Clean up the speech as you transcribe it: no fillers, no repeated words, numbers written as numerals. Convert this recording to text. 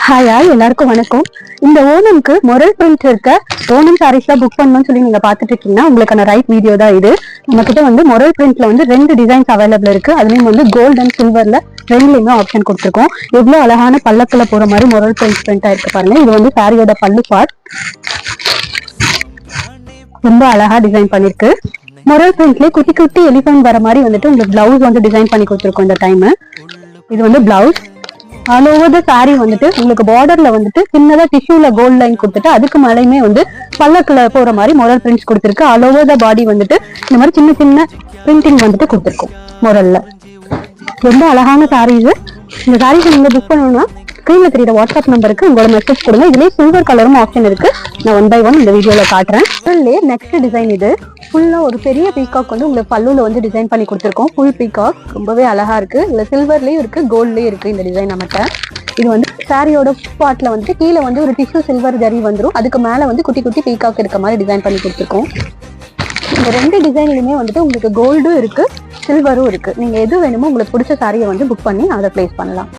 Hi எல்லாருக்கும் வணக்கம். இந்த ஓணம்க்கு மொரல் பிரிண்ட் இருக்க ஓணம் சாரீஸ் புக் பண்ணணும்னு சொல்லி நீங்க பாத்துட்டு இருக்கீங்கன்னா உங்களுக்கான ரைட் வீடியோ தான் இது. நம்ம கிட்ட வந்து மொரல் பிரிண்ட்ல வந்து 2 டிசைன்ஸ் அவைலபிள் இருக்கு. அதுலயும் வந்து கோல்ட் அண்ட் சில்வர்ல ரெண்டுலயுமே ஆப்ஷன் கொடுத்துருக்கோம். எவ்வளவு அழகான பல்லக்குல போற மாதிரி மொரல் பிரிண்ட் ஆயிருக்கு பாருங்க. இது வந்து சாரியோட பல்லு பார்ட். ரொம்ப அழகா டிசைன் பண்ணிருக்கு. மொரல் பிரிண்ட்லயே குட்டி குட்டி எலிஃபென்ட் வர மாதிரி வந்துட்டு உங்களுக்கு பிளவுஸ் வந்து டிசைன் பண்ணி கொடுத்துருக்கோம் இந்த டைம். இது வந்து blouse. All over the sorry வந்துட்டு உங்களுக்கு பார்டர்ல வந்துட்டு சின்னதா டிஷ்யூல கோல்ட் லைன் கொடுத்துட்டு அதுக்கு மேலேயுமே வந்து பல்லக்குல போற மாதிரி மொரல் பிரிண்ட்ஸ் கொடுத்துருக்கு. ஆல் ஓவர் த பாடி வந்துட்டு இந்த மாதிரி சின்ன சின்ன பிரிண்டிங் வந்துட்டு கொடுத்துருக்கோம் மொரல்ல. ரொம்ப அழகான சாரீஸ். இந்த சாரீஸ் நீங்க புக் பண்ணணும்னா ஸ்கிரீன்ல தெரியுற வாட்ஸ்அப் நம்பருக்கு உங்களோட மெசேஜ் கொடுங்க. இதுலயே சில்வர் கலரும் ஆப்ஷன் இருக்கு. நான் 1 by 1 இந்த வீடியோல காட்டுறேன். நெக்ஸ்ட் டிசைன் இது ஃபுல்லா ஒரு பெரிய பீகாக் வந்து உங்களுக்கு பல்லுல வந்து டிசைன் பண்ணி கொடுத்துருக்கோம். ஃபுல் பீகாக் ரொம்பவே அழகா இருக்கு. இதுல சில்வர்லயும் இருக்கு, கோல்ட்லயும் இருக்கு இந்த டிசைன் நம்மகிட்ட. இது வந்து சாரியோட பார்ட்ல வந்து கீழே வந்து ஒரு டிஷ்யூ சில்வர் ஜரி வந்துடும். அதுக்கு மேல வந்து குட்டி குட்டி பீகாக் இருக்க மாதிரி டிசைன் பண்ணி கொடுத்துருக்கோம். இந்த 2 டிசைன்லயுமே வந்துட்டு உங்களுக்கு கோல்டும் இருக்கு, சில்வரும் இருக்கு. நீங்க எது வேணுமோ உங்களுக்கு பிடிச்ச சாரியை வந்து புக் பண்ணி அதை பிளேஸ் பண்ணலாம்.